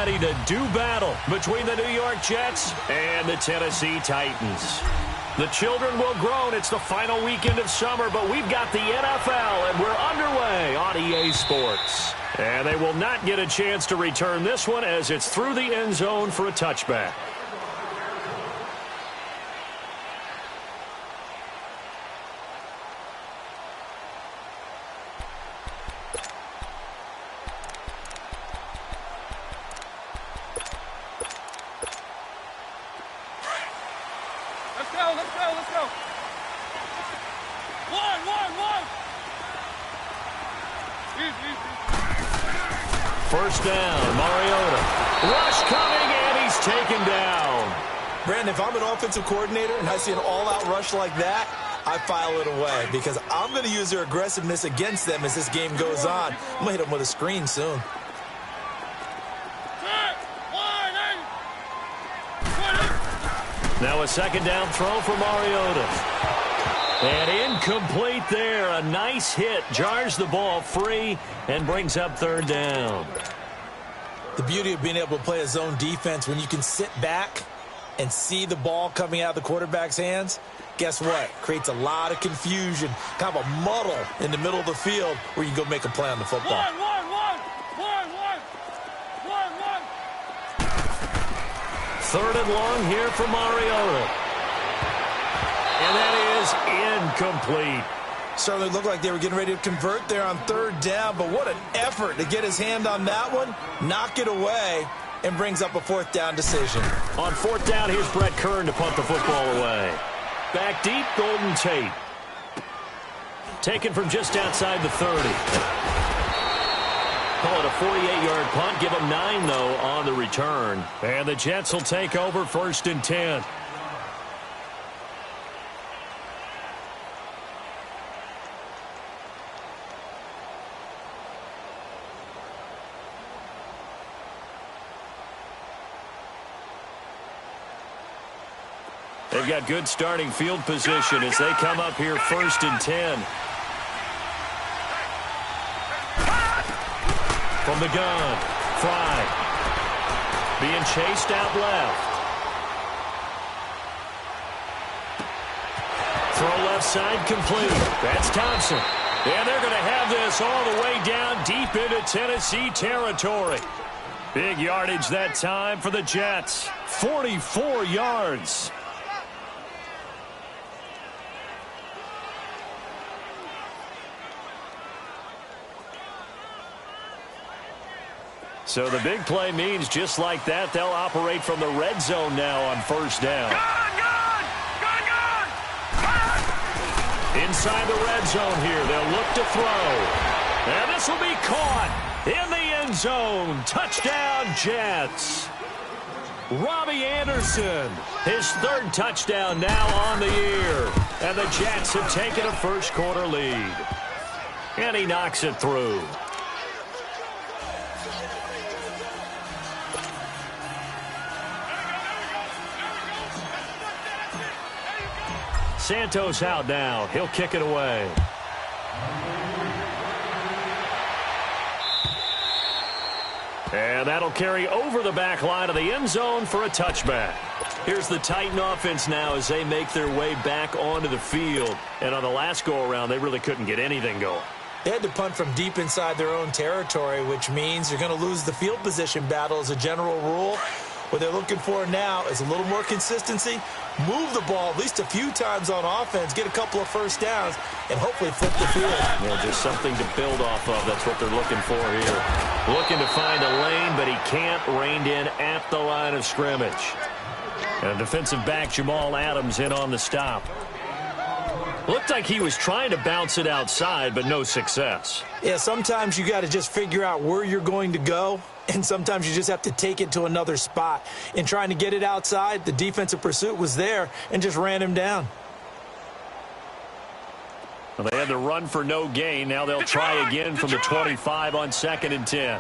ready to do battle between the New York Jets and the Tennessee Titans. The children will groan. It's the final weekend of summer, but we've got the NFL, and we're underway on EA Sports. And they will not get a chance to return this one as it's through the end zone for a touchback. Let's go. One. Easy. First down, Mariota. Rush coming, and he's taken down. Brandon, if I'm an offensive coordinator and I see an all-out rush like that, I file it away because I'm going to use their aggressiveness against them as this game goes on. I'm going to hit them with a screen soon. Now a second down throw for Mariota. And incomplete there. A nice hit. Jars the ball free and brings up third down. The beauty of being able to play a zone defense when you can sit back and see the ball coming out of the quarterback's hands, guess what? Creates a lot of confusion, kind of a muddle in the middle of the field where you go make a play on the football. One. Third and long here for Mariota. And that is incomplete. Certainly looked like they were getting ready to convert there on third down, but what an effort to get his hand on that one, knock it away, and brings up a fourth down decision. On fourth down, here's Brett Kern to punt the football away. Back deep, Golden Tate. Taken from just outside the 30. Call it a 48-yard punt. Give them 9, though, on the return. And the Jets will take over first and 10. They've got good starting field position as they come up here first and 10. From the gun, Fry. Being chased out left. Throw left side complete. That's Thompson. And they're going to have this all the way down deep into Tennessee territory. Big yardage that time for the Jets. 44 yards. So the big play means just like that, they'll operate from the red zone now on first down. Gun! Inside the red zone here, they'll look to throw. And this will be caught in the end zone. Touchdown, Jets. Robbie Anderson, his third touchdown now on the year. And the Jets have taken a first quarter lead. And he knocks it through. Santos out now. He'll kick it away. And that'll carry over the back line of the end zone for a touchback. Here's the Titan offense now as they make their way back onto the field. And on the last go-around, they really couldn't get anything going. They had to punt from deep inside their own territory, which means you're going to lose the field position battle as a general rule. What they're looking for now is a little more consistency, move the ball at least a few times on offense, get a couple of first downs, and hopefully flip the field. Yeah, just something to build off of. That's what they're looking for here. Looking to find a lane, but he can't. Reined in at the line of scrimmage. And defensive back Jamal Adams in on the stop. Looked like he was trying to bounce it outside, but no success. Yeah, sometimes you got to just figure out where you're going to go, and sometimes you just have to take it to another spot. In trying to get it outside, the defensive pursuit was there and just ran him down. Well, they had to run for no gain. Now they'll try again from the 25 on second and 10.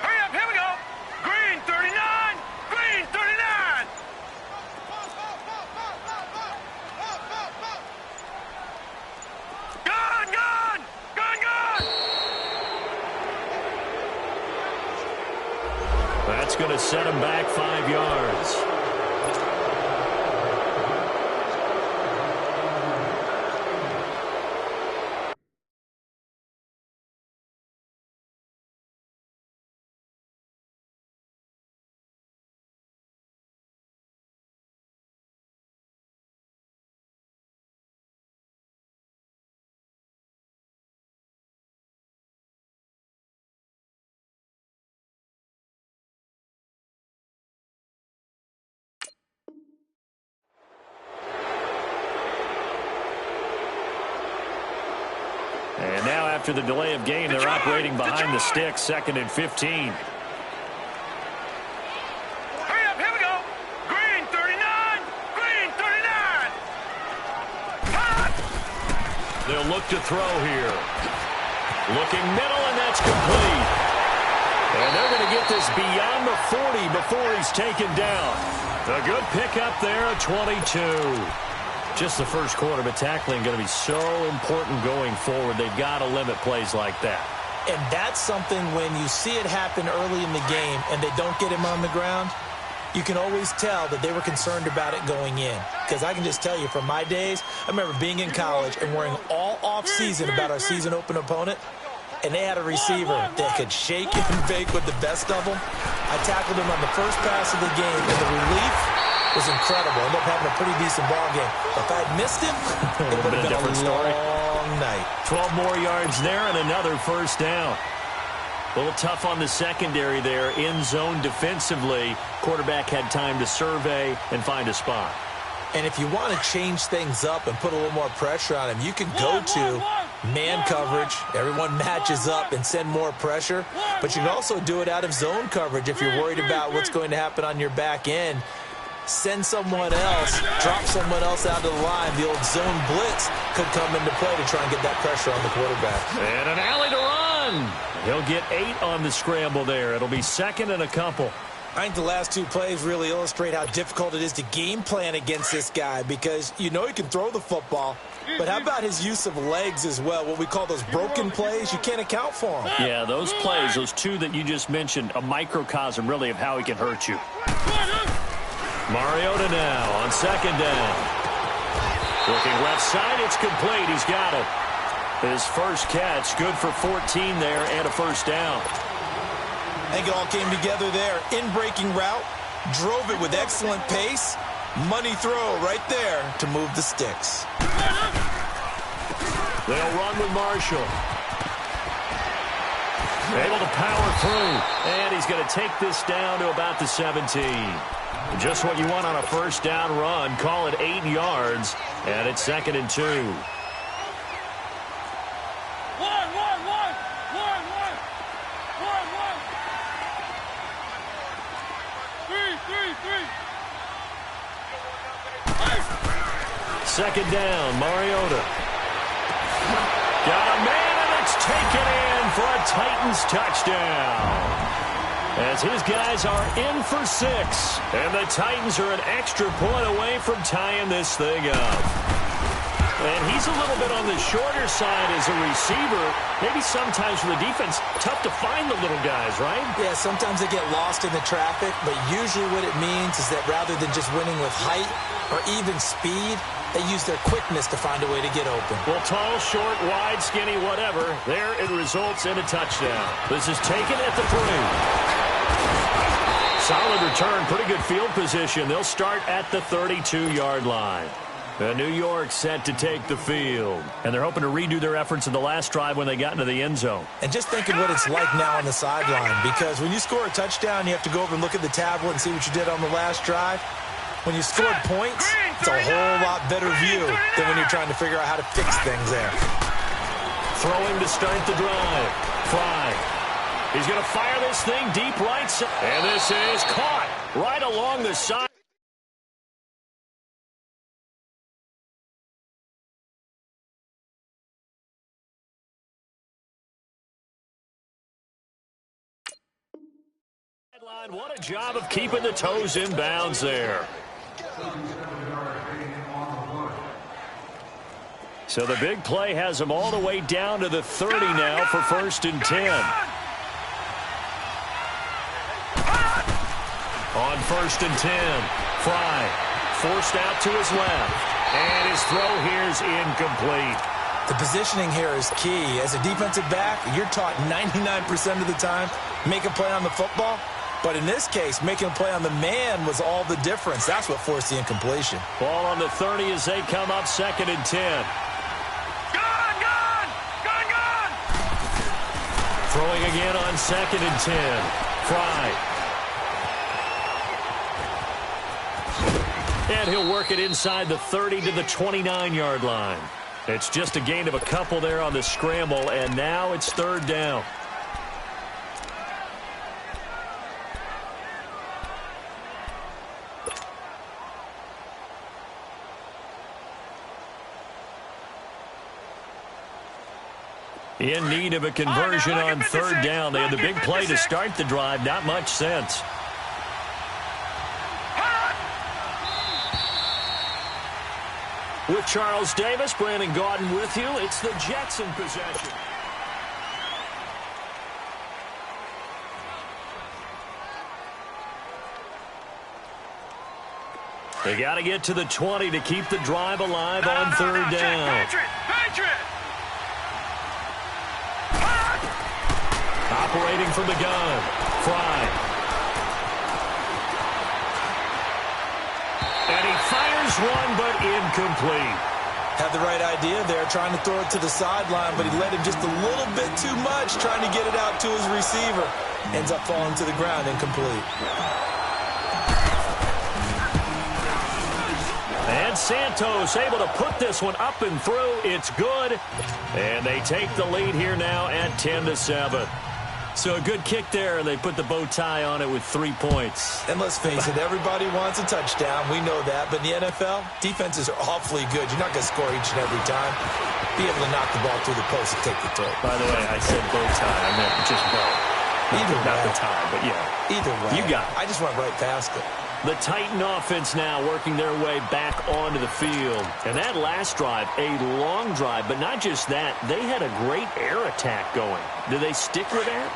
Hurry up, here we go. Green 39. Green 39. Gun. That's going to set him back 5 yards. And now after the delay of game, they're operating behind the sticks, 2nd and 15. Hurry up, here we go. Green 39, green 39. Hot. They'll look to throw here. Looking middle, and that's complete. And they're going to get this beyond the 40 before he's taken down. A good pickup there, a 22. Just the first quarter, but tackling going to be so important going forward. They've got to limit plays like that. And that's something when you see it happen early in the game and they don't get him on the ground, you can always tell that they were concerned about it going in. Because I can just tell you from my days, I remember being in college and worrying all off-season about our season open opponent, and they had a receiver that could shake and bake with the best of them. I tackled him on the first pass of the game, and the relief was incredible. Ended up having a pretty decent ball game. If I had missed him, it would have been a different story. long night. 12 more yards there and another first down. A little tough on the secondary there. In zone defensively. Quarterback had time to survey and find a spot. And if you want to change things up and put a little more pressure on him, you can go to man coverage. Everyone matches up and send more pressure. But you can also do it out of zone coverage if you're worried about what's going to happen on your back end. Send someone else, drop someone else out of the line. The old zone blitz could come into play to try and get that pressure on the quarterback. And an alley to run. He'll get 8 on the scramble there. It'll be 2nd and a couple. I think the last 2 plays really illustrate how difficult it is to game plan against this guy, because you know he can throw the football, but how about his use of legs as well? What we call those broken plays, you can't account for them. Yeah, those plays, those 2 that you just mentioned, a microcosm really of how he can hurt you. Mariota now on 2nd down. Looking left side, it's complete. He's got it. His first catch, good for 14 there and a first down. I think it all came together there. In-breaking route, drove it with excellent pace. Money throw right there to move the sticks. They'll run with Marshall. Able to power through. And he's going to take this down to about the 17. Just what you want on a first down run. Call it 8 yards. And it's 2nd and 2. Second down, Mariota. Got a man, and it's taken in for a Titans touchdown. As his guys are in for 6. And the Titans are an extra point away from tying this thing up. And he's a little bit on the shorter side as a receiver. Maybe sometimes for the defense, tough to find the little guys, right? Yeah, sometimes they get lost in the traffic, but usually what it means is that rather than just winning with height or even speed, they use their quickness to find a way to get open. Well, tall, short, wide, skinny, whatever, there it results in a touchdown. This is taken at the 3. Solid return, pretty good field position. They'll start at the 32-yard line. New York set to take the field. And they're hoping to redo their efforts in the last drive when they got into the end zone. And just think of what it's like now on the sideline, because when you score a touchdown, you have to go over and look at the tablet and see what you did on the last drive. When you scored points, it's a whole lot better view than when you're trying to figure out how to fix things there. Throwing to start the drive. Fry. He's going to fire this thing deep right side. And this is caught right along the side. What a job of keeping the toes in bounds there. So the big play has them all the way down to the 30 now for 1st and 10. On 1st and 10, Fry forced out to his left. And his throw here is incomplete. The positioning here is key. As a defensive back, you're taught 99% of the time, make a play on the football. But in this case, making a play on the man was all the difference. That's what forced the incompletion. Ball on the 30 as they come up 2nd and 10. Gone! Throwing again on 2nd and 10. Fry. And he'll work it inside the 30 to the 29-yard line. It's just a gain of a couple there on the scramble, and now it's 3rd down. In need of a conversion on 3rd down. They had the big play to start the drive. Not much sense. With Charles Davis, Brandon Gaudin with you. It's the Jets in possession. They got to get to the 20 to keep the drive alive on 3rd down. Patriot! Operating from the gun. Fry. And he fires one, but incomplete. Had the right idea there, trying to throw it to the sideline, but he let him just a little bit too much, trying to get it out to his receiver. Ends up falling to the ground, incomplete. And Santos able to put this one up and through. It's good. And they take the lead here now at 10-7. So a good kick there, and they put the bow tie on it with 3 points. And let's face it, everybody wants a touchdown. We know that. But in the NFL, defenses are awfully good. You're not going to score each and every time. Be able to knock the ball through the post and take the throw. By the way, I said bow tie. I meant just bow. Not the tie, but yeah. Either way. You got it. I just went right past it. The Titan offense now working their way back onto the field. And that last drive, a long drive, but not just that. They had a great air attack going. Do they stick with that?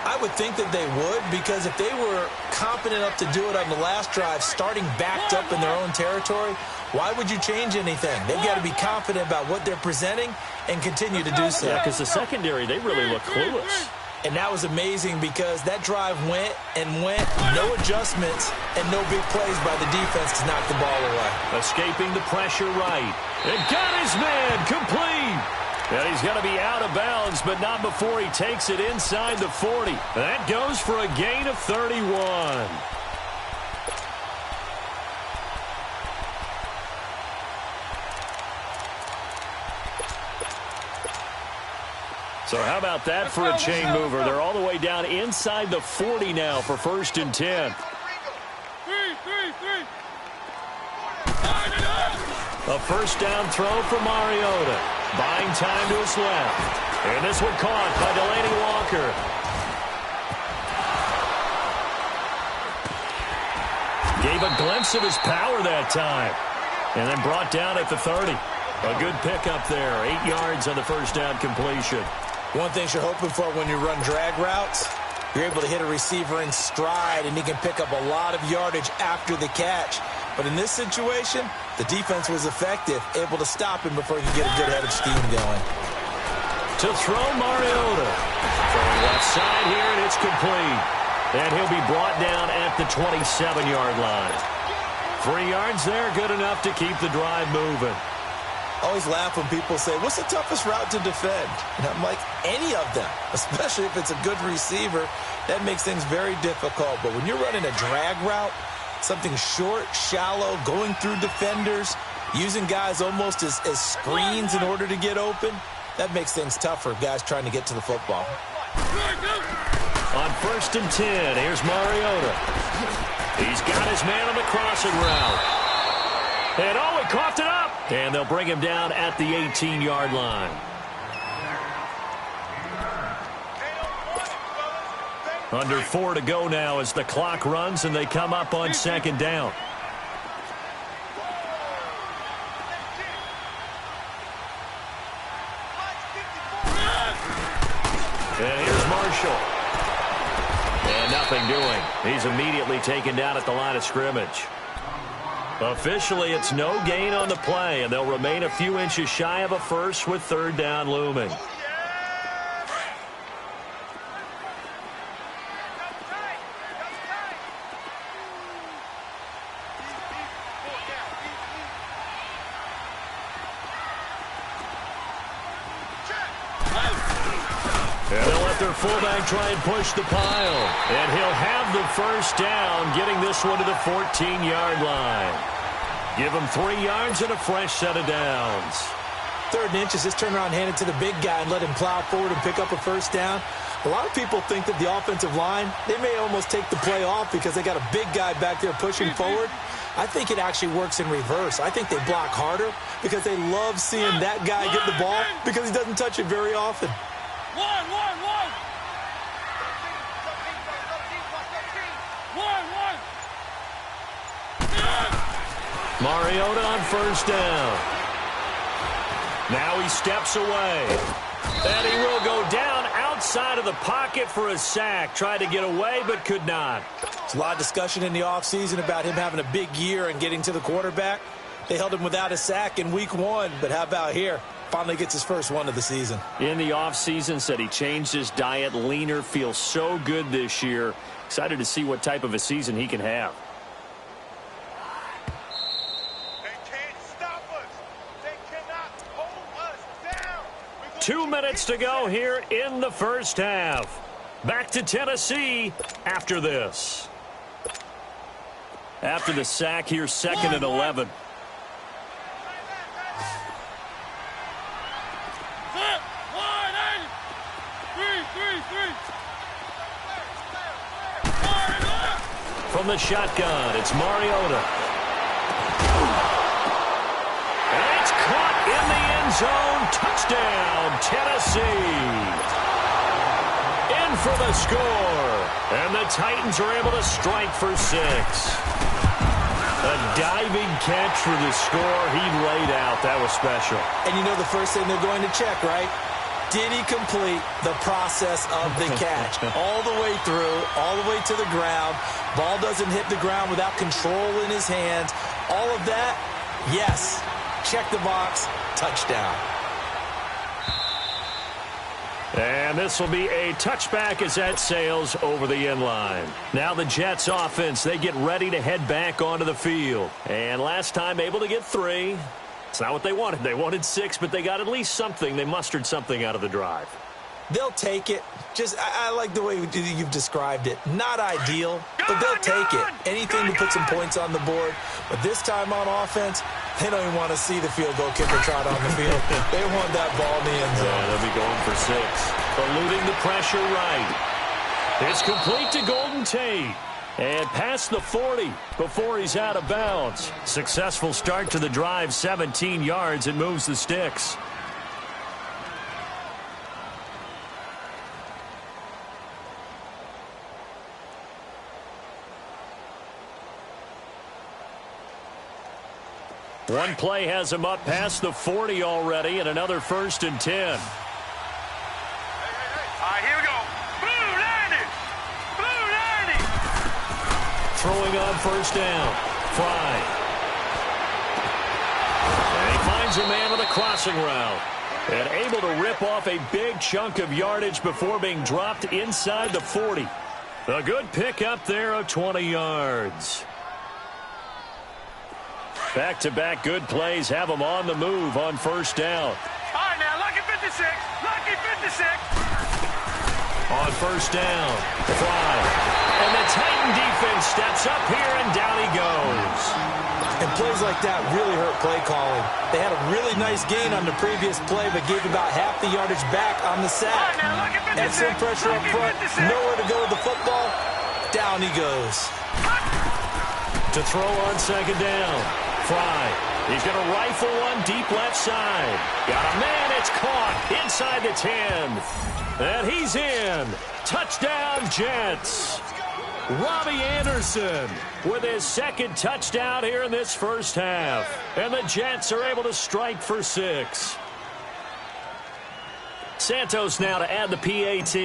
I would think that they would, because if they were confident enough to do it on the last drive, starting backed up in their own territory, why would you change anything? They've got to be confident about what they're presenting and continue to do so. Yeah, because the secondary, they really look clueless. And that was amazing because that drive went, no adjustments, and no big plays by the defense to knock the ball away. Escaping the pressure right. And got his man complete. And he's going to be out of bounds, but not before he takes it inside the 40. That goes for a gain of 31. So how about that for a chain mover? They're all the way down inside the 40 now for 1st and 10. A 1st down throw for Mariota. Buying time to his left. And this one caught by Delaney Walker. Gave a glimpse of his power that time. And then brought down at the 30. A good pickup there. 8 yards on the 1st down completion. One thing you're hoping for when you run drag routes, you're able to hit a receiver in stride, and he can pick up a lot of yardage after the catch. But in this situation, the defense was effective, able to stop him before he could get a good head of steam going. To throw Mariota. Throwing left side here, and it's complete. And he'll be brought down at the 27-yard line. 3 yards there, good enough to keep the drive moving. Always laugh when people say, what's the toughest route to defend? And I'm like, any of them, especially if it's a good receiver. That makes things very difficult. But when you're running a drag route, something short, shallow, going through defenders, using guys almost as screens in order to get open, that makes things tougher, guys trying to get to the football. On 1st and 10, here's Mariota. He's got his man on the crossing route. And oh, he coughed it up. And they'll bring him down at the 18-yard line. Under 4 to go now as the clock runs and they come up on 2nd down. And here's Marshall. And now nothing doing. He's immediately taken down at the line of scrimmage. Officially, it's no gain on the play, and they'll remain a few inches shy of a first with third down looming. And they'll let their fullback try and push the pile. And he'll have the first down, getting this one to the 14-yard line. Give him 3 yards and a fresh set of downs. 3rd and inches, just turn around, hand it to the big guy, and let him plow forward and pick up a first down. A lot of people think that the offensive line, they may almost take the play off because they got a big guy back there pushing forward. I think it actually works in reverse. I think they block harder because they love seeing that guy get the ball because he doesn't touch it very often. One. Mariota on first down. Now he steps away. And he will go down outside of the pocket for a sack. Tried to get away, but could not. There's a lot of discussion in the offseason about him having a big year and getting to the quarterback. They held him without a sack in week 1, but how about here? Finally gets his first one of the season. In the offseason, said he changed his diet, leaner, feels so good this year. Excited to see what type of a season he can have. 2 minutes to go here in the first half. Back to Tennessee after this. After the sack here, 2nd and 11. From the shotgun, it's Mariota. And it's caught in the end zone. Touchdown, Tennessee. In for the score. And the Titans are able to strike for 6. A diving catch for the score. He laid out. That was special. And you know the first thing they're going to check, right? Did he complete the process of the catch? All the way through, all the way to the ground. Ball doesn't hit the ground without control in his hands. All of that, yes. Check the box. Touchdown. And this will be a touchback as that sails over the end line. Now the Jets offense, they get ready to head back onto the field. And last time able to get 3. It's not what they wanted. They wanted 6, but they got at least something. They mustered something out of the drive. They'll take it. I like the way you've described it. Not ideal, but they'll take it. Anything to put some points on the board. But this time on offense, they don't even want to see the field goal kicker trot on the field. They want that ball in the end zone. Yeah, they'll be going for 6. Eluding the pressure right. It's complete to Golden Tate. And past the 40 before he's out of bounds. Successful start to the drive, 17 yards, and moves the sticks. One play has him up past the 40 already, and another 1st and 10. All right, here we go. Blue 90. Blue 90. Throwing on first down. Fry. And he finds a man with a crossing route. And able to rip off a big chunk of yardage before being dropped inside the 40. A good pickup there of 20 yards. Back-to-back good plays have them on the move on first down. All right, now, lucky 56. Lucky 56. On first down, Fry. And the Titan defense steps up here, and down he goes. And plays like that really hurt play calling. They had a really nice gain on the previous play, but gave about half the yardage back on the sack. All right, now, lucky 56. Excellent pressure up front. Nowhere to go with the football. Down he goes. To throw on second down. Fry. He's going to rifle one deep left side. Got a man. It's caught inside the 10. And he's in. Touchdown, Jets. Robbie Anderson with his 2nd touchdown here in this first half. And the Jets are able to strike for 6. Santos now to add the PAT.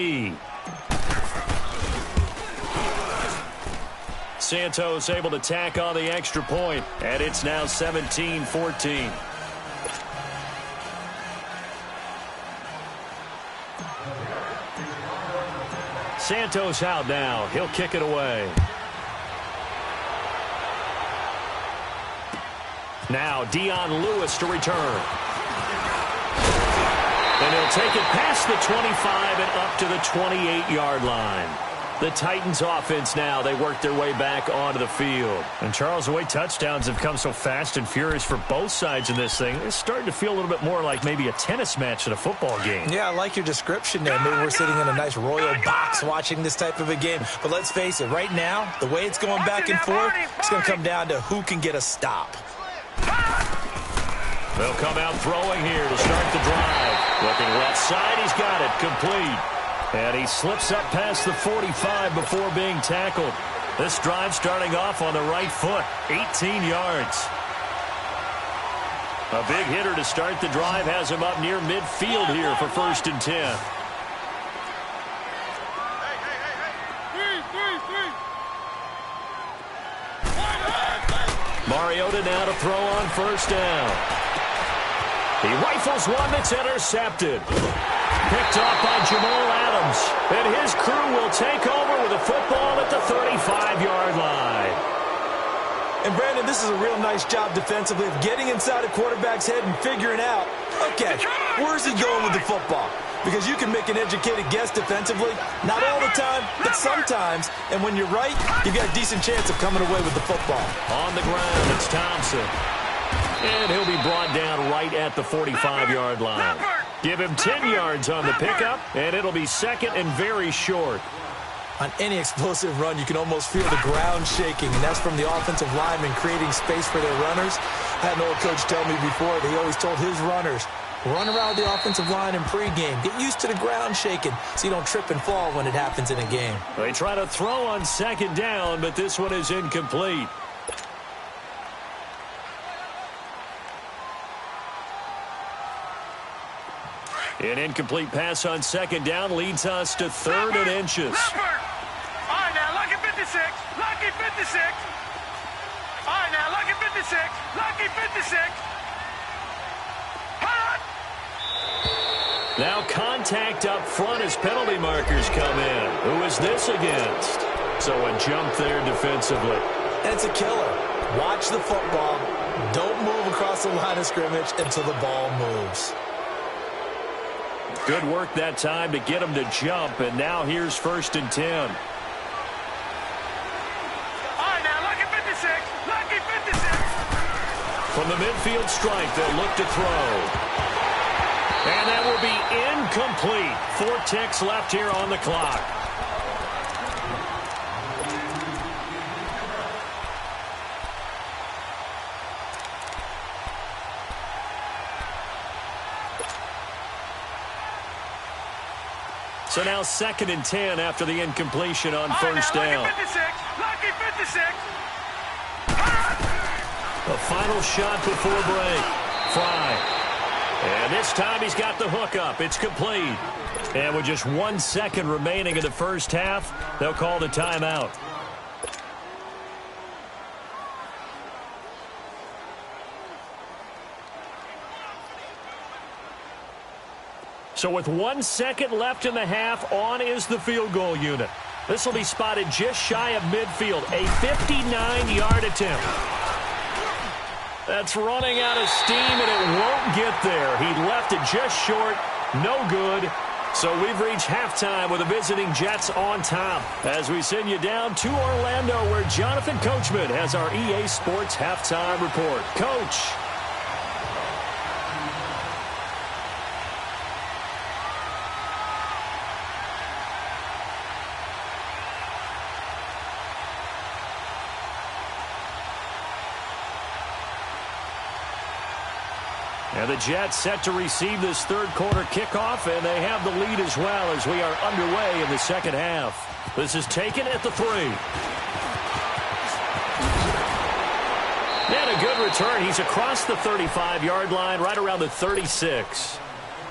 Santos able to tack on the extra point, and it's now 17-14. Santos out now. He'll kick it away. Now Dion Lewis to return. And he'll take it past the 25 and up to the 28-yard line. The Titans offense now, they work their way back onto the field. And Charles, the way touchdowns have come so fast and furious for both sides in this thing, it's starting to feel a little bit more like maybe a tennis match than a football game. Yeah, I like your description there. Maybe we're sitting in a nice royal box watching this type of a game. But let's face it, right now, the way it's going back and forth, it's going to come down to who can get a stop. They'll come out throwing here to start the drive. Looking left side, he's got it, complete. And he slips up past the 45 before being tackled. This drive starting off on the right foot, 18 yards. A big hitter to start the drive has him up near midfield here for 1st and 10. Mariota now to throw on 1st down. He rifles one that's intercepted. Picked off by Jamal Adams. And his crew will take over with a football at the 35-yard line. And, Brandon, this is a real nice job defensively of getting inside a quarterback's head and figuring out, okay, where's he going with the football? Because you can make an educated guess defensively, not all the time, but sometimes. And when you're right, you've got a decent chance of coming away with the football. On the ground, it's Thompson. And he'll be brought down right at the 45-yard line. Give him 10 yards on the pickup, and it'll be 2nd and very short. On any explosive run, you can almost feel the ground shaking, and that's from the offensive linemen creating space for their runners. I had an old coach tell me before that he always told his runners, run around the offensive line in pregame. Get used to the ground shaking so you don't trip and fall when it happens in a game. They try to throw on 2nd down, but this one is incomplete. An incomplete pass on 2nd down leads us to 3rd and inches. All right, now, lucky 56. Lucky 56. All right, now, lucky 56. Lucky 56. Hot. Now contact up front as penalty markers come in. Who is this against? So a jump there defensively. And it's a killer. Watch the football. Don't move across the line of scrimmage until the ball moves. Good work that time to get him to jump, and now here's 1st and 10. All right, now, lucky 56. Lucky 56. From the midfield stripe, they'll look to throw. And that will be incomplete. 4 ticks left here on the clock. So now 2nd and 10 after the incompletion on 1st down. Lucky 56. Lucky 56. The final shot before break. Fry. And this time he's got the hook up. It's complete. And with just 1 second remaining in the first half, they'll call the timeout. So with 1 second left in the half, on is the field goal unit. This will be spotted just shy of midfield, a 59-yard attempt. That's running out of steam, and it won't get there. He left it just short, no good. So we've reached halftime with the visiting Jets on top as we send you down to Orlando where Jonathan Coachman has our EA Sports halftime report. Coach. And the Jets set to receive this third quarter kickoff, and they have the lead as well as we are underway in the second half. This is taken at the 3. And a good return. He's across the 35-yard line, right around the 36.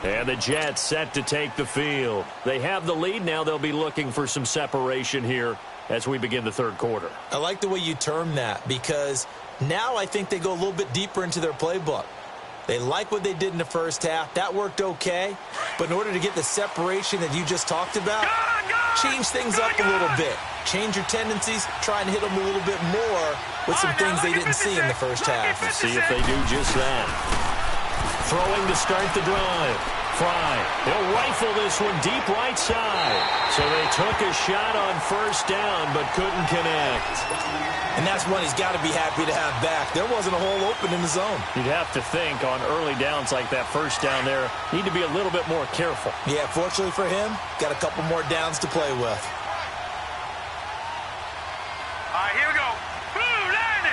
And the Jets set to take the field. They have the lead. Now they'll be looking for some separation here as we begin the third quarter. I like the way you term that, because now I think they go a little bit deeper into their playbook. They like what they did in the first half. That worked okay. But in order to get the separation that you just talked about, change things up a little bit. Change your tendencies. Try and hit them a little bit more with some things they didn't see in the first half. Let's see if they do just that. Throwing to start the drive. Fry. He'll rifle this one deep right side. So they took a shot on first down but couldn't connect. And that's one he's got to be happy to have back. There wasn't a hole open in the zone. You'd have to think on early downs like that first down there, need to be a little bit more careful. Yeah, fortunately for him, got a couple more downs to play with. All right, here we go. Blue 90.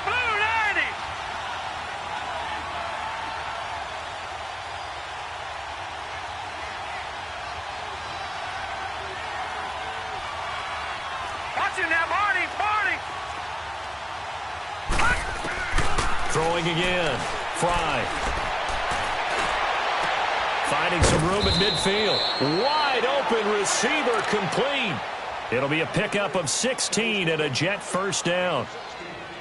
Blue 90. Watch him now, Barney. Barney. Throwing again. Fry. Finding some room at midfield. Wide open receiver complete. It'll be a pickup of 16 and a Jet first down.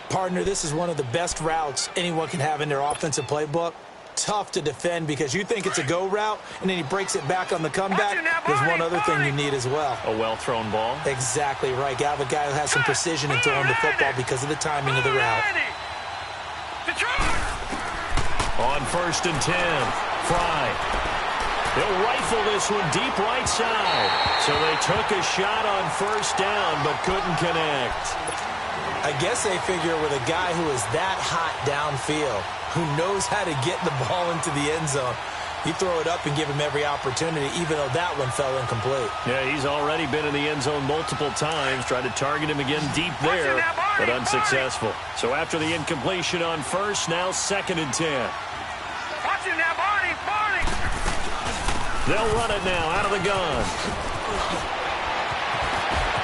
Partner, this is one of the best routes anyone can have in their offensive playbook. Tough to defend because you think it's a go route, and then he breaks it back on the comeback. There's one other thing you need as well. A well-thrown ball. Exactly right. You have a guy who has some precision in throwing the football because of the timing of the route. On 1st and 10, Fry. He'll rifle this one deep right side. So they took a shot on first down but couldn't connect. I guess they figure with a guy who is that hot downfield, who knows how to get the ball into the end zone, you throw it up and give him every opportunity, even though that one fell incomplete. Yeah, he's already been in the end zone multiple times, tried to target him again deep there, but unsuccessful. So after the incompletion on first, now 2nd and 10. Watch him now, Barney. Barney. They'll run it now out of the gun.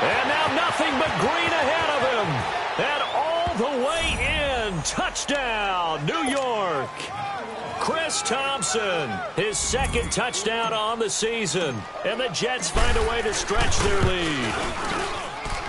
And now nothing but green ahead of him. And all the way in. Touchdown, New York. Chris Thompson, his 2nd touchdown on the season. And the Jets find a way to stretch their lead.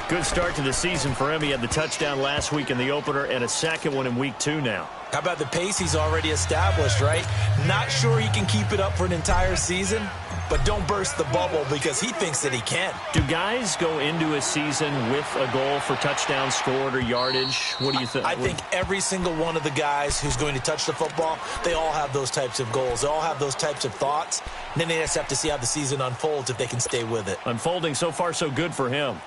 Good start to the season for him. He had the touchdown last week in the opener and a 2nd one in week 2 now. How about the pace he's already established, right? Not sure he can keep it up for an entire season, but don't burst the bubble because he thinks that he can. Do guys go into a season with a goal for touchdowns scored or yardage? What do you think? I think every single one of the guys who's going to touch the football, they all have those types of goals. They all have those types of thoughts. And then they just have to see how the season unfolds if they can stay with it. Unfolding so far so good for him.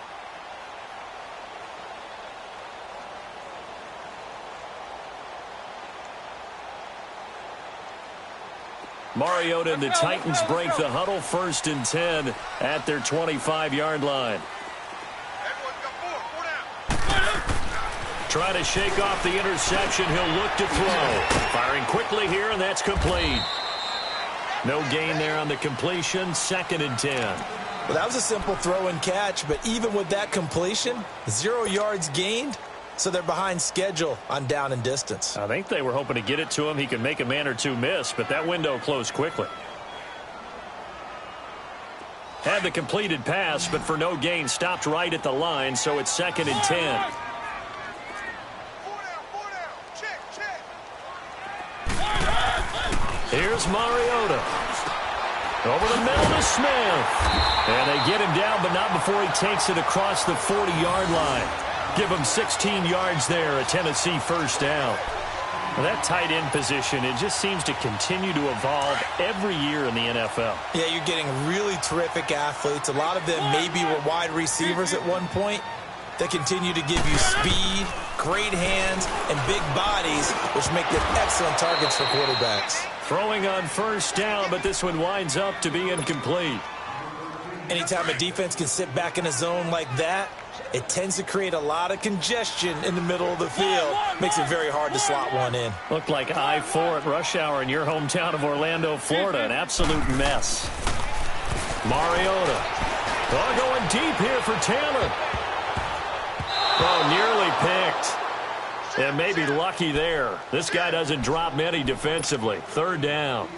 Mariota and the Titans break the huddle 1st and 10 at their 25-yard line. Try to shake off the interception. He'll look to throw. Firing quickly here, and that's complete. No gain there on the completion. 2nd and 10. Well, that was a simple throw and catch, but even with that completion, 0 yards gained. So they're behind schedule on down and distance. I think they were hoping to get it to him. He could make a man or two miss, but that window closed quickly. Had the completed pass, but for no gain, stopped right at the line, so it's 2nd and 10. Here's Mariota. Over the middle to Smith. And they get him down, but not before he takes it across the 40-yard line. Give him 16 yards there, a Tennessee first down. Well, that tight end position, it just seems to continue to evolve every year in the NFL. Yeah, you're getting really terrific athletes. A lot of them maybe were wide receivers at one point. They continue to give you speed, great hands, and big bodies, which make them excellent targets for quarterbacks. Throwing on first down, but this one winds up to be incomplete. Anytime a defense can sit back in a zone like that, it tends to create a lot of congestion in the middle of the field. Makes it very hard to slot one in. Looked like I-4 at rush hour in your hometown of Orlando, Florida. An absolute mess. Mariota. Oh, going deep here for Taylor. Oh, nearly picked. And maybe lucky there. This guy doesn't drop many defensively. 3rd down.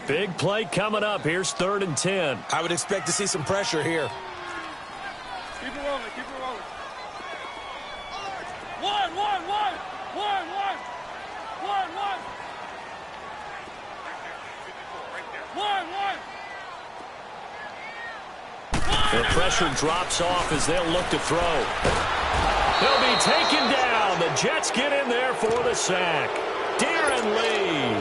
Big play coming up. Here's 3rd and 10. I would expect to see some pressure here. Keep it rolling. Keep it rolling. One. The pressure drops off as they'll look to throw. They'll be taken down. The Jets get in there for the sack. Darren Lee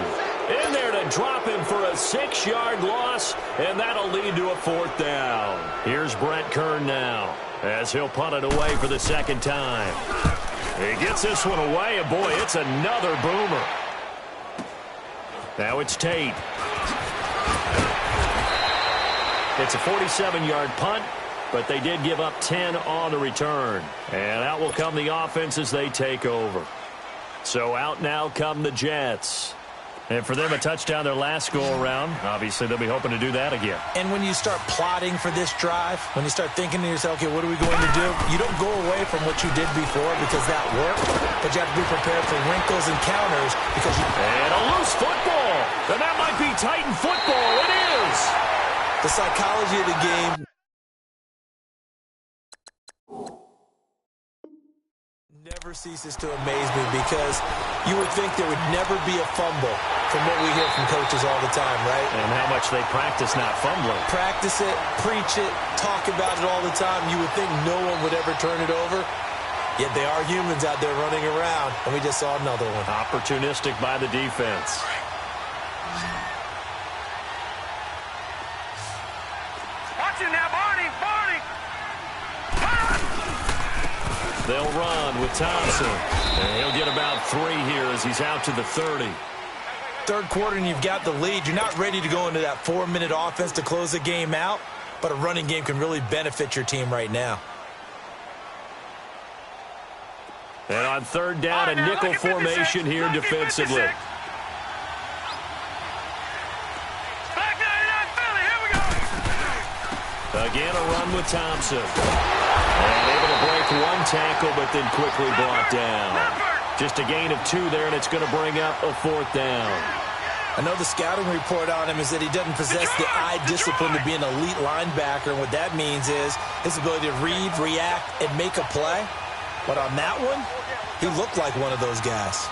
in there to drop him for a 6-yard loss, and that'll lead to a 4th down. Here's Brett Kern now as he'll punt it away for the 2nd time. He gets this one away, and boy, it's another boomer. Now it's Tate. It's a 47-yard punt, but they did give up 10 on the return. And out will come the offense as they take over. So out now come the Jets. And for them, a touchdown their last go-around. Obviously, they'll be hoping to do that again. And when you start plotting for this drive, when you start thinking to yourself, okay, what are we going to do? You don't go away from what you did before because that worked, but you have to be prepared for wrinkles and counters because you... And a loose football. And that might be Titan football. It is. The psychology of the game never ceases to amaze me because you would think there would never be a fumble from what we hear from coaches all the time, right? And how much they practice not fumbling. Practice it, preach it, talk about it all the time. You would think no one would ever turn it over. Yet they are humans out there running around, and we just saw another one. Opportunistic by the defense. Watch it now, Barney. They'll run with Thompson. And he'll get about 3 here as he's out to the 30. Third quarter and you've got the lead. You're not ready to go into that 4-minute offense to close the game out, but a running game can really benefit your team right now. And on 3rd down, a nickel formation here defensively. Again, a run with Thompson. And able to break 1 tackle, but then quickly brought down. Just a gain of 2 there, and it's going to bring up a 4th down. I know the scouting report on him is that he doesn't possess the eye discipline to be an elite linebacker. And what that means is his ability to read, react, and make a play. But on that one, he looked like one of those guys.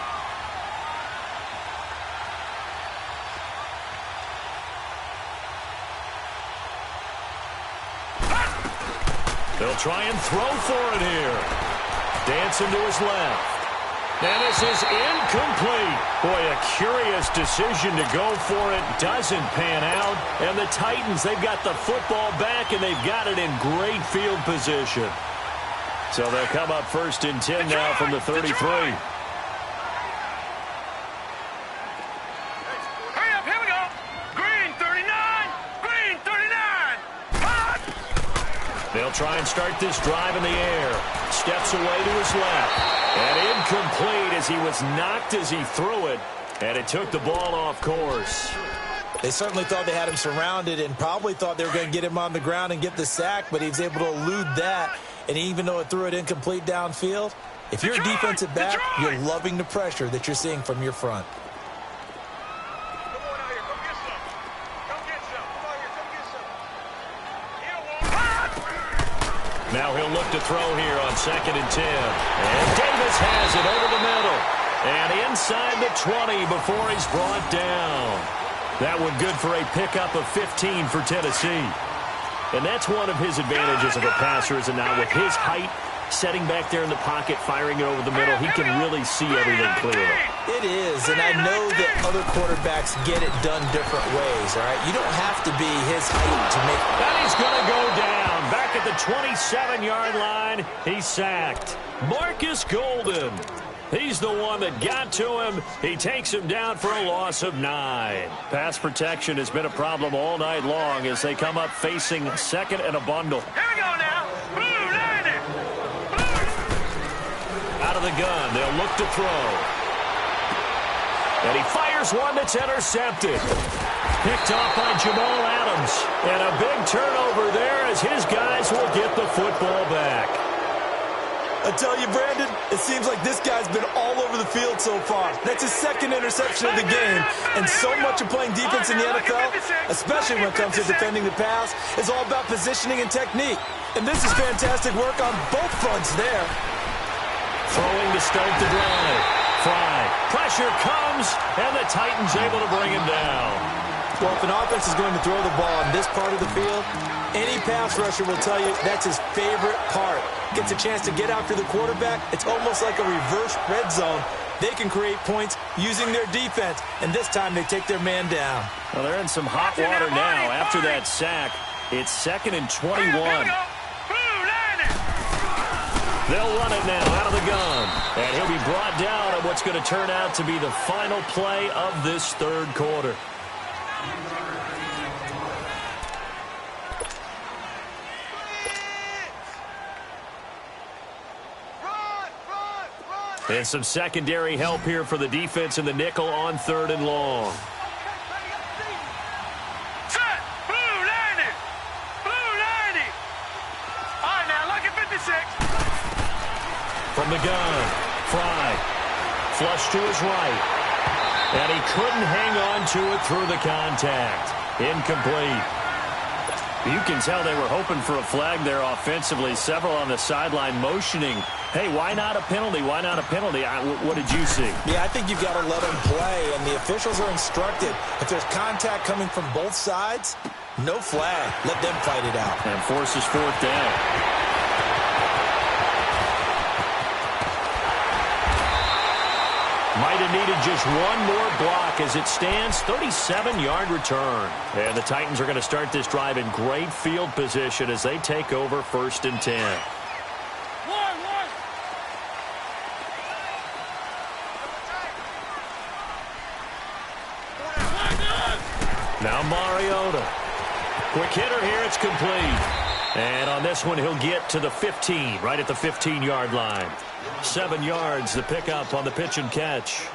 They'll try and throw for it here. Dancing to his left. And this is incomplete. Boy, a curious decision to go for it. Doesn't pan out. And the Titans, they've got the football back, and they've got it in great field position. So they'll come up 1st and 10 now from the 33. Hurry up, here we go. Green 39. Green 39. Hot. They'll try and start this drive in the air. Steps away to his left. And incomplete as he was knocked as he threw it. And it took the ball off course. They certainly thought they had him surrounded and probably thought they were going to get him on the ground and get the sack, but he was able to elude that. And even though it threw it incomplete downfield, if you're a defensive back, you're loving the pressure that you're seeing from your front. Now he'll look to throw here on 2nd and 10. And Davis has it over the middle. And inside the 20 before he's brought down. That one good for a pickup of 15 for Tennessee. And that's one of his advantages of a passer, is now with his height, setting back there in the pocket, firing it over the middle, he can really see everything clearly. It is, and I know that other quarterbacks get it done different ways, all right? You don't have to be his height to make... And he's going to go down. Back at the 27-yard line, he's sacked. Marcus Golden. He's the one that got to him. He takes him down for a loss of 9. Pass protection has been a problem all night long as they come up facing 2nd and a bundle. Here we go now. Blue, 90. Out of the gun, they'll look to throw. And he fires one that's intercepted. Picked off by Jamal Adams. And a big turnover there as his guys will get the football back. I tell you, Brandon, it seems like this guy's been all over the field so far. That's his second interception of the game, and so much of playing defense in the NFL, especially when it comes to defending the pass, is all about positioning and technique. And this is fantastic work on both fronts there. Throwing to start the drive. Fry. Pressure comes, and the Titans able to bring him down. Well, if an offense is going to throw the ball on this part of the field, any pass rusher will tell you that's his favorite part. Gets a chance to get after the quarterback. It's almost like a reverse red zone. They can create points using their defense, and this time they take their man down. Well, they're in some hot water now after that sack. It's 2nd and 21. They'll run it now out of the gun, and he'll be brought down at what's going to turn out to be the final play of this third quarter. And some secondary help here for the defense in the nickel on 3rd and long. Set! Blue 90! Blue 90! All right, now, lucky 56. From the gun, Fry. Flush to his right. And he couldn't hang on to it through the contact. Incomplete. You can tell they were hoping for a flag there offensively. Several on the sideline motioning, hey, why not a penalty? Why not a penalty? What did you see? Yeah, I think you've got to let them play, and the officials are instructed. If there's contact coming from both sides, no flag. Let them fight it out. And forces 4th down. Might have needed just one more block as it stands. 37-yard return. And the Titans are going to start this drive in great field position as they take over 1st and 10. Now Mariota. Quick hitter here. It's complete. And on this one, he'll get to the 15, right at the 15-yard line. 7 yards, the pickup on the pitch and catch.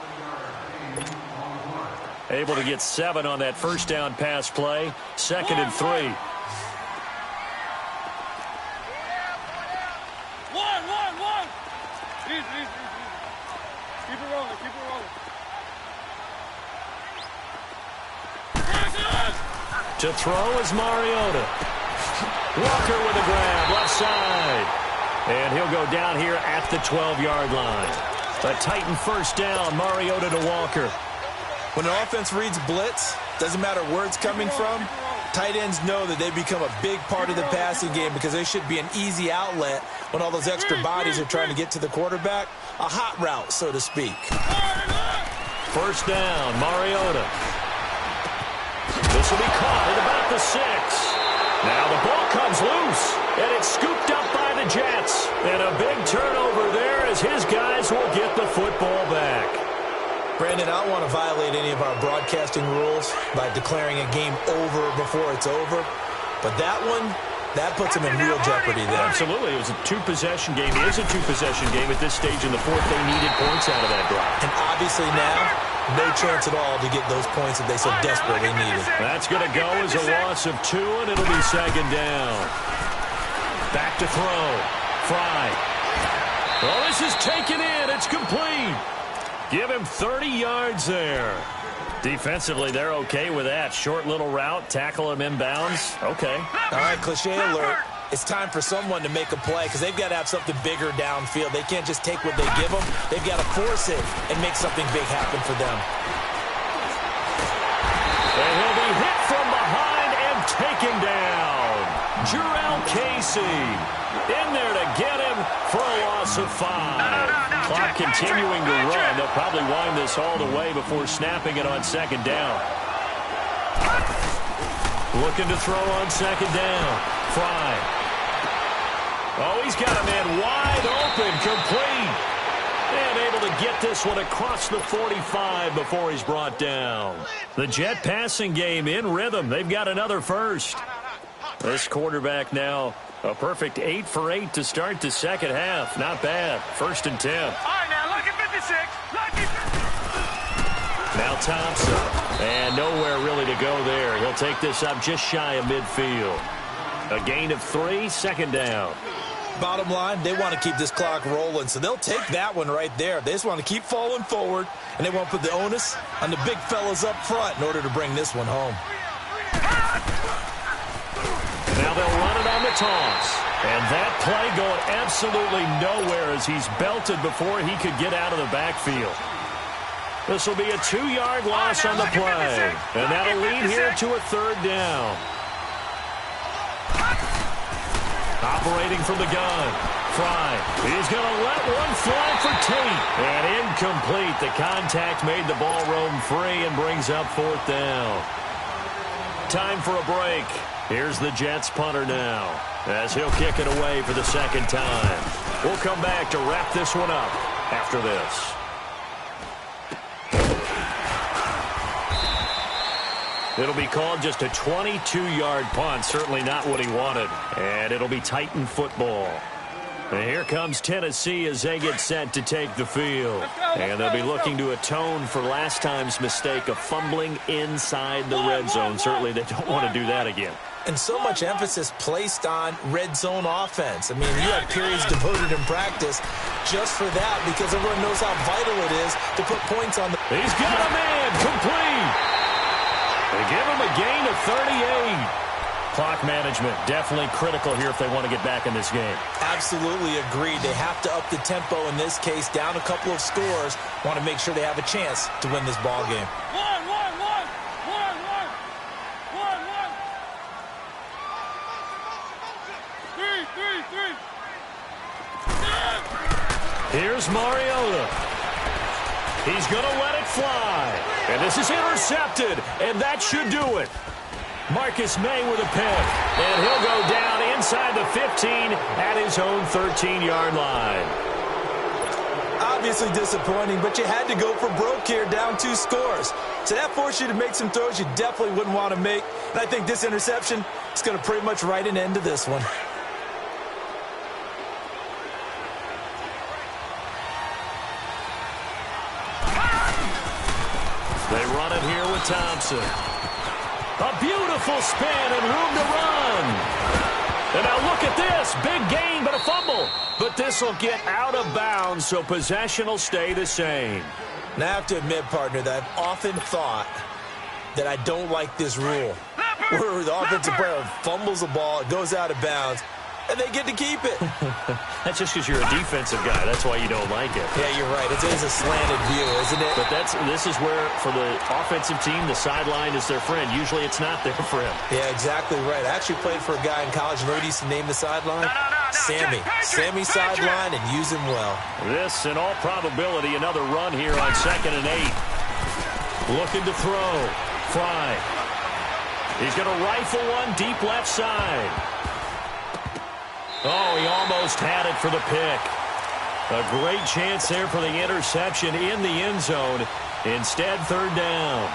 Able to get 7 on that first down pass play. 2nd and 3. One. Easy. Keep it rolling. To throw is Mariota. Walker with a grab, left side. And he'll go down here at the 12-yard line. A Titan first down, Mariota to Walker. When an offense reads blitz, doesn't matter where it's coming from, tight ends know that they become a big part of the passing game because they should be an easy outlet when all those extra bodies are trying to get to the quarterback. A hot route, so to speak. First down, Mariota. This will be caught at about the 6. Now the ball comes loose, and it's scooped up by the Jets. And a big turnover there as his guys will get the football back. Brandon, I don't want to violate any of our broadcasting rules by declaring a game over before it's over. But that one, that puts them in real jeopardy there. Absolutely. It was a 2-possession game. It is a 2-possession game at this stage in the fourth. They needed points out of that drive. And obviously now, no chance at all to get those points that they so desperately needed. That's going to go as a loss of 2, and it'll be 2nd down. Back to throw. Fry. Oh, this is taken in. It's complete. Give him 30 yards there. Defensively, they're okay with that. Short little route, tackle him inbounds. Okay. All right, cliche alert. It's time for someone to make a play because they've got to have something bigger downfield. They can't just take what they give them. They've got to force it and make something big happen for them. And he'll be hit from behind and taken down. Jarrell Casey in there to get him for a loss of 5. Clock continuing to run. They'll probably wind this all the way before snapping it on 2nd down. Looking to throw on 2nd down. Fry. Oh, he's got a man wide open, complete. And able to get this one across the 45 before he's brought down. The Jet passing game in rhythm. They've got another first. This quarterback now a perfect 8 for 8 to start the second half. Not bad. 1st and 10. All right, now, lucky 56. Lucky 56. Now Thompson. And nowhere really to go there. He'll take this up just shy of midfield. A gain of 3, 2nd down. Bottom line, they want to keep this clock rolling, so they'll take that one right there. They just want to keep falling forward, and they want to put the onus on the big fellas up front in order to bring this one home. Now they'll run it on the toss. And that play going absolutely nowhere as he's belted before he could get out of the backfield. This will be a 2-yard loss on the play. And that'll lead here to a 3rd down. Operating from the gun. Fry. He's going to let one fly for Tate. And incomplete. The contact made the ball roam free and brings up 4th down. Time for a break. Here's the Jets punter now, as he'll kick it away for the 2nd time. We'll come back to wrap this one up after this. It'll be called just a 22-yard punt, certainly not what he wanted. And it'll be Titan football. And here comes Tennessee as they get set to take the field. And they'll be looking to atone for last time's mistake of fumbling inside the red zone. Certainly they don't want to do that again. And so much emphasis placed on red zone offense. I mean, you have periods devoted in practice just for that because everyone knows how vital it is to put points on the... He's got a man complete. They give him a gain of 38. Clock management definitely critical here if they want to get back in this game. Absolutely agreed. They have to up the tempo in this case, down a couple of scores. Want to make sure they have a chance to win this ball game. Here's Mariota. He's going to let it fly. And this is intercepted, and that should do it. Marcus May with a pick. And he'll go down inside the 15 at his own 13-yard line. Obviously disappointing, but you had to go for broke here, down 2 scores. So that forced you to make some throws you definitely wouldn't want to make. And I think this interception is going to pretty much write an end to this one. They run it here with Thompson. A beautiful spin and room to run. And now look at this. Big gain, but a fumble. But this will get out of bounds, so possession will stay the same. Now, I have to admit, partner, that I've often thought that I don't like this rule. Where the offensive player fumbles the ball, it goes out of bounds, and they get to keep it. That's just because you're a defensive guy. That's why you don't like it. Yeah, you're right. It is a slanted view, isn't it? But this is where, for the offensive team, the sideline is their friend. Usually it's not their friend. Yeah, exactly right. I actually played for a guy in college. You know what he used to name the sideline? Sammy. Sammy sideline, and use him well. This, in all probability, another run here on 2nd and 8. Looking to throw. Fry. He's going to rifle one deep left side. Oh, he almost had it for the pick. A great chance there for the interception in the end zone. Instead, 3rd down.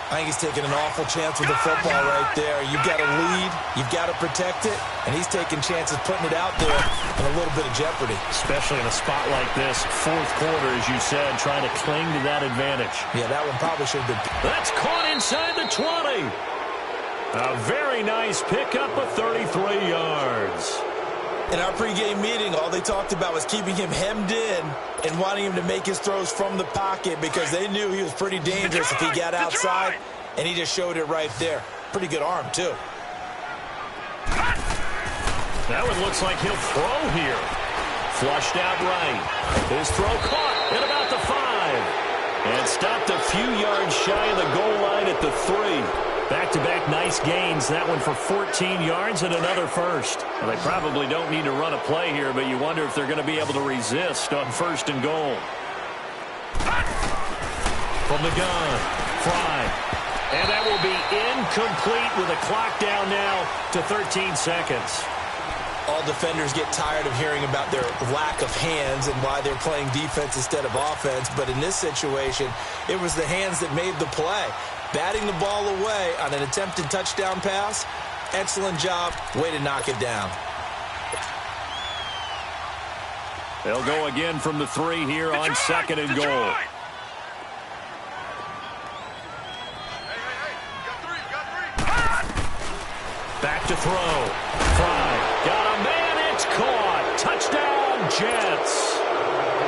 I think he's taking an awful chance with the football right there. You've got to lead. You've got to protect it. And he's taking chances putting it out there in a little bit of jeopardy. Especially in a spot like this, 4th quarter, as you said, trying to cling to that advantage. Yeah, that one probably should have been. That's caught inside the 20. A very nice pickup of 33 yards. In our pregame meeting, all they talked about was keeping him hemmed in and wanting him to make his throws from the pocket because they knew he was pretty dangerous if he got outside, and he just showed it right there. Pretty good arm, too. That one looks like he'll throw here. Flushed out right. His throw caught at about the 5. And stopped a few yards shy of the goal line at the 3. Back-to-back nice gains. That one for 14 yards and another first. Well, they probably don't need to run a play here, but you wonder if they're going to be able to resist on 1st and goal. From the gun, Fry. And that will be incomplete with a clock down now to 13 seconds. All defenders get tired of hearing about their lack of hands and why they're playing defense instead of offense. But in this situation, it was the hands that made the play. Batting the ball away on an attempted touchdown pass. Excellent job. Way to knock it down. They'll go again from the 3 here on 2nd and goal. Back to throw. Fry. Got a Jets.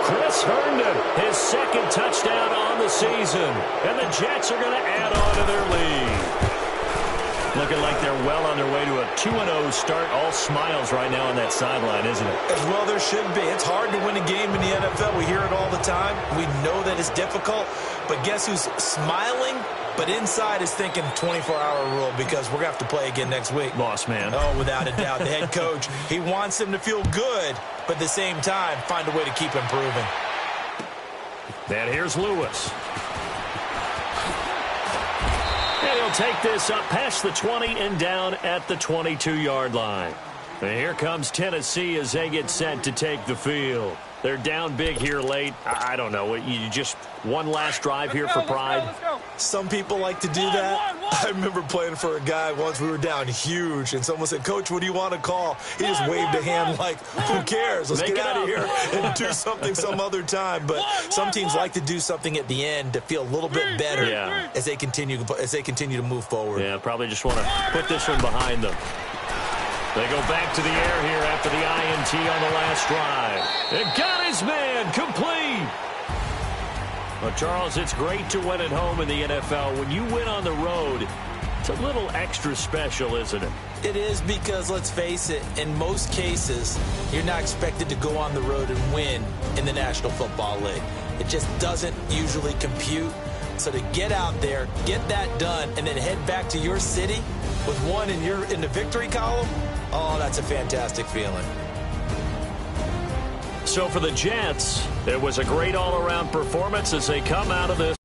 Chris Herndon, his second touchdown on the season. And the Jets are going to add on to their lead. Looking like they're well on their way to a 2-0 start. All smiles right now on that sideline, isn't it? As well there should be. It's hard to win a game in the NFL. We hear it all the time. We know that it's difficult. But guess who's smiling? But inside is thinking 24-hour rule because we're going to have to play again next week. Boss man. Oh, without a doubt. The head coach, he wants them to feel good, but at the same time, find a way to keep improving. And here's Lewis. And he'll take this up past the 20 and down at the 22-yard line. And here comes Tennessee as they get set to take the field. They're down big here late. I don't know. You just one last drive here for pride. Let's go. Some people like to do that. I remember playing for a guy once. We were down huge, and someone said, "Coach, what do you want to call?" He just waved a hand like, "Who cares? Let's get out of here and do something some other time." But some teams like to do something at the end to feel a little bit better as they continue to move forward. Yeah, probably just want to put this one behind them. They go back to the air here after the INT on the last drive. It got his man complete. Well, Charles, it's great to win at home in the NFL. When you win on the road, it's a little extra special, isn't it? It is because, let's face it, in most cases, you're not expected to go on the road and win in the National Football League. It just doesn't usually compute. So to get out there, get that done, and then head back to your city with one in the victory column, oh, that's a fantastic feeling. So for the Jets, it was a great all-around performance as they come out of this